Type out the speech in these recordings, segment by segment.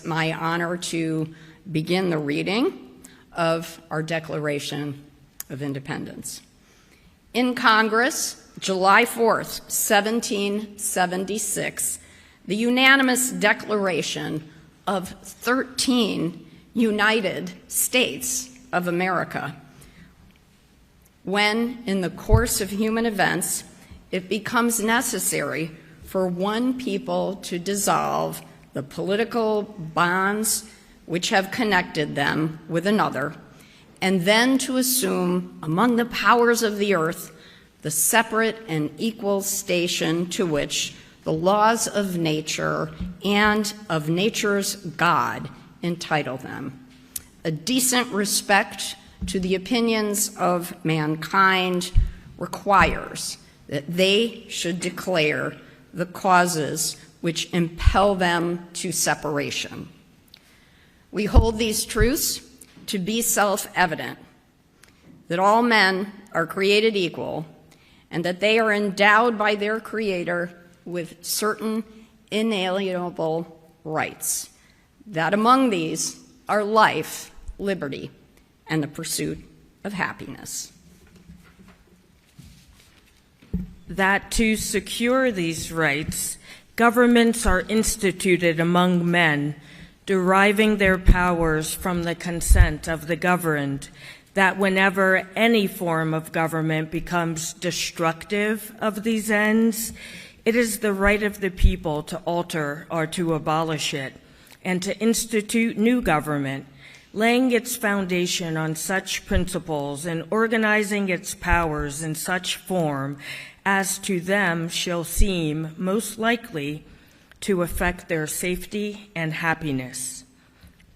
is my honor to begin the reading of our Declaration of Independence. In Congress, July 4th, 1776, the unanimous declaration of 13 United States of America, when, in the course of human events, it becomes necessary for one people to dissolve the political bonds which have connected them with another, and then to assume among the powers of the earth the separate and equal station to which the laws of nature and of nature's God entitle them. A decent respect to the opinions of mankind requires that they should declare the causes which impel them to separation. We hold these truths to be self-evident, that all men are created equal and that they are endowed by their Creator with certain inalienable rights, that among these are life, liberty, and the pursuit of happiness. That to secure these rights, governments are instituted among men, deriving their powers from the consent of the governed, that whenever any form of government becomes destructive of these ends, it is the right of the people to alter or to abolish it, and to institute new government, laying its foundation on such principles and organizing its powers in such form as to them shall seem most likely to affect their safety and happiness.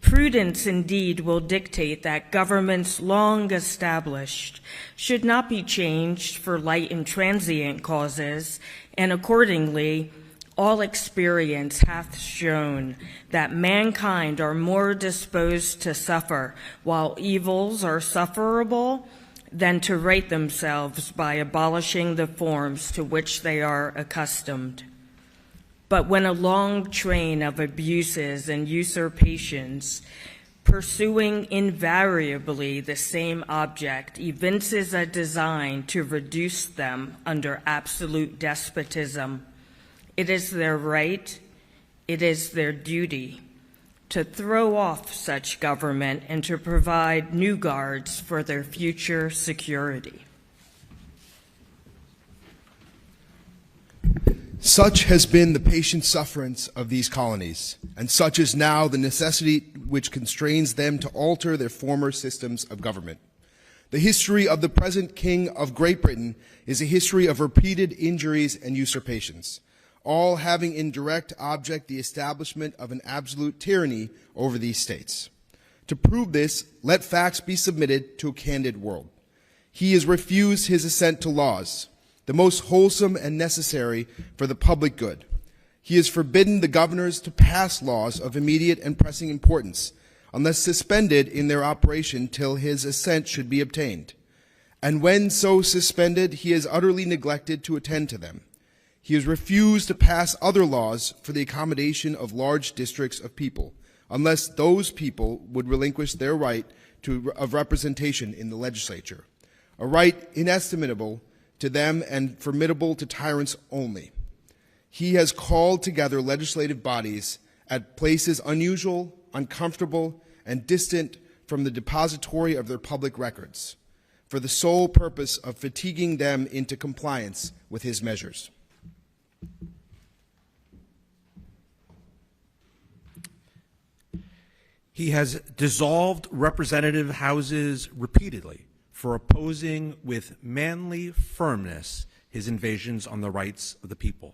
Prudence indeed will dictate that governments long established should not be changed for light and transient causes, and accordingly, all experience hath shown that mankind are more disposed to suffer while evils are sufferable than to right themselves by abolishing the forms to which they are accustomed. But when a long train of abuses and usurpations, pursuing invariably the same object, evinces a design to reduce them under absolute despotism, it is their right, it is their duty to throw off such government and to provide new guards for their future security. Such has been the patient sufferance of these colonies, and such is now the necessity which constrains them to alter their former systems of government. The history of the present King of Great Britain is a history of repeated injuries and usurpations, all having in direct object the establishment of an absolute tyranny over these states. To prove this, let facts be submitted to a candid world. He has refused his assent to laws, the most wholesome and necessary for the public good. He has forbidden the governors to pass laws of immediate and pressing importance, unless suspended in their operation till his assent should be obtained. And when so suspended, he has utterly neglected to attend to them. He has refused to pass other laws for the accommodation of large districts of people, unless those people would relinquish their right of representation in the legislature, a right inestimable to them and formidable to tyrants only. He has called together legislative bodies at places unusual, uncomfortable, and distant from the depository of their public records, for the sole purpose of fatiguing them into compliance with his measures. He has dissolved representative houses repeatedly for opposing with manly firmness his invasions on the rights of the people.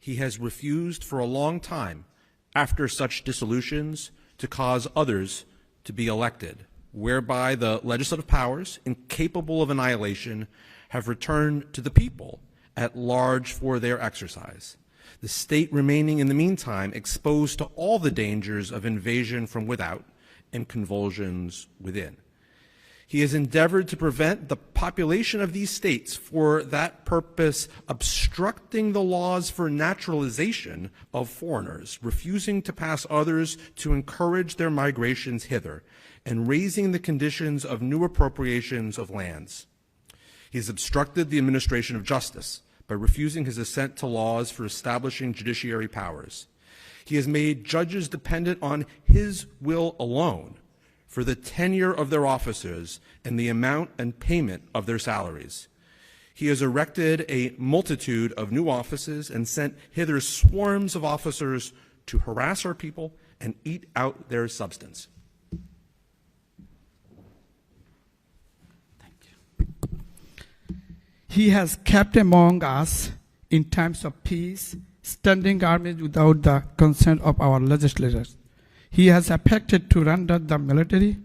He has refused for a long time, after such dissolutions, to cause others to be elected, whereby the legislative powers, incapable of annihilation, have returned to the people at large for their exercise, the state remaining in the meantime exposed to all the dangers of invasion from without and convulsions within. He has endeavored to prevent the population of these states for that purpose obstructing the laws for naturalization of foreigners, refusing to pass others to encourage their migrations hither, and raising the conditions of new appropriations of lands. He has obstructed the administration of justice by refusing his assent to laws for establishing judiciary powers. He has made judges dependent on his will alone for the tenure of their officers and the amount and payment of their salaries. He has erected a multitude of new offices and sent hither swarms of officers to harass our people and eat out their substance. He has kept among us in times of peace standing armies without the consent of our legislators. He has affected to render the military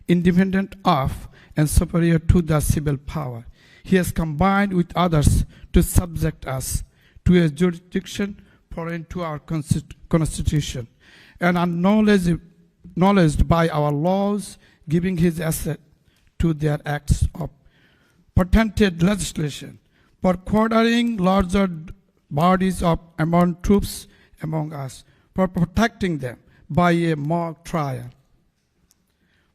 independent of and superior to the civil power. He has combined with others to subject us to a jurisdiction foreign to our constitution and acknowledged by our laws, giving his assent to their acts of patented legislation for quartering larger bodies of armed troops among us, for protecting them by a mock trial,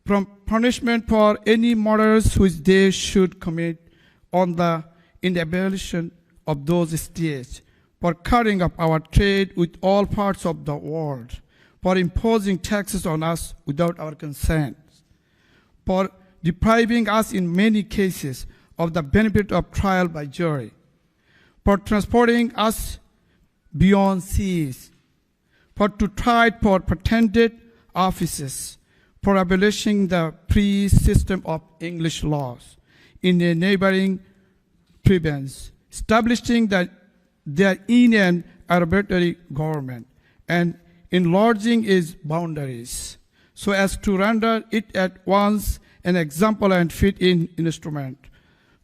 from punishment for any murders which they should commit in the abolition of those states, for cutting up our trade with all parts of the world, for imposing taxes on us without our consent, for depriving us in many cases of the benefit of trial by jury, for transporting us beyond seas, for to try for pretended offices, for abolishing the free system of English laws in a neighboring province, establishing their Indian arbitrary government, and enlarging its boundaries, so as to render it at once an example and fit-in instrument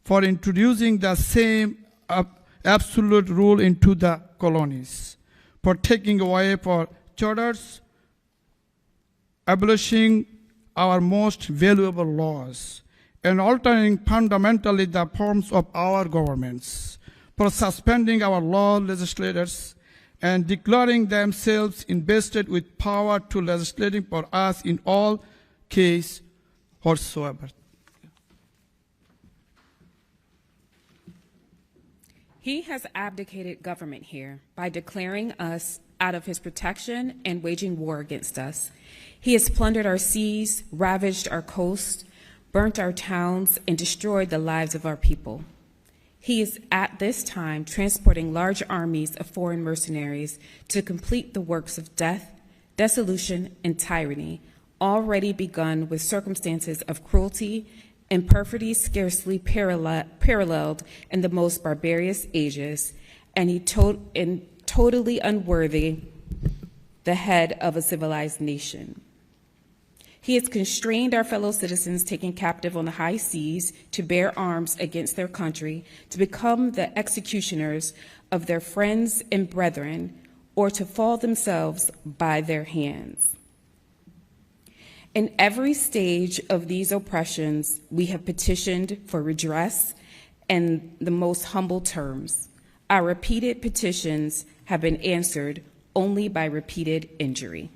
for introducing the same absolute rule into the colonies, for taking away for charters, abolishing our most valuable laws, and altering fundamentally the forms of our governments, for suspending our law legislators and declaring themselves invested with power to legislating for us in all case whatsoever. He has abdicated government here by declaring us out of his protection and waging war against us. He has plundered our seas, ravaged our coast, burnt our towns, and destroyed the lives of our people. He is at this time transporting large armies of foreign mercenaries to complete the works of death, dissolution, and tyranny, already begun with circumstances of cruelty and perfidy scarcely paralleled in the most barbarous ages, and totally unworthy the head of a civilized nation. He has constrained our fellow citizens taken captive on the high seas to bear arms against their country, to become the executioners of their friends and brethren, or to fall themselves by their hands. In every stage of these oppressions, we have petitioned for redress in the most humble terms. Our repeated petitions have been answered only by repeated injury.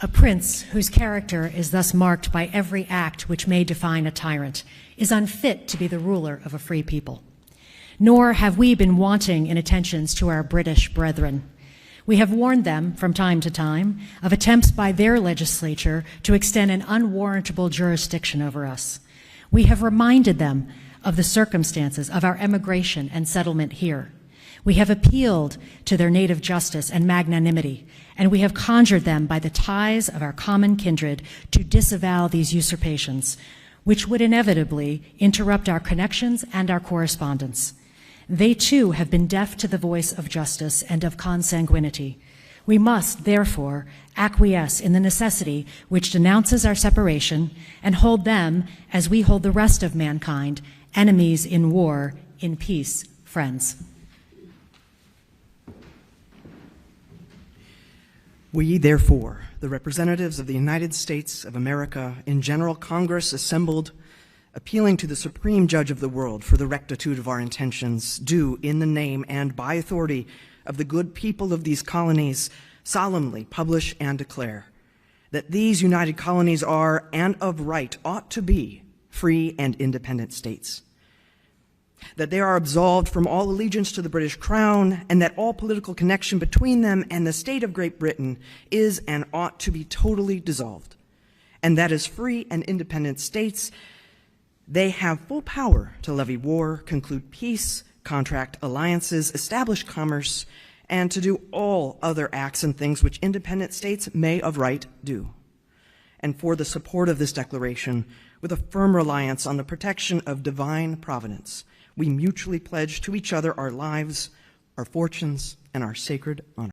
A prince whose character is thus marked by every act which may define a tyrant is unfit to be the ruler of a free people. Nor have we been wanting in attentions to our British brethren. We have warned them from time to time of attempts by their legislature to extend an unwarrantable jurisdiction over us. We have reminded them of the circumstances of our emigration and settlement here. We have appealed to their native justice and magnanimity, and we have conjured them by the ties of our common kindred to disavow these usurpations, which would inevitably interrupt our connections and our correspondence. They too have been deaf to the voice of justice and of consanguinity. We must, therefore, acquiesce in the necessity which denounces our separation and hold them, as we hold the rest of mankind, enemies in war, in peace, friends. We, therefore, the representatives of the United States of America in General Congress assembled, appealing to the Supreme Judge of the world for the rectitude of our intentions, do, in the name and by authority of the good people of these colonies, solemnly publish and declare that these united colonies are, and of right ought to be, free and independent states, that they are absolved from all allegiance to the British Crown, and that all political connection between them and the state of Great Britain is and ought to be totally dissolved, and that as free and independent states, they have full power to levy war, conclude peace, contract alliances, establish commerce, and to do all other acts and things which independent states may of right do. And for the support of this declaration, with a firm reliance on the protection of divine providence, we mutually pledge to each other our lives, our fortunes, and our sacred honor.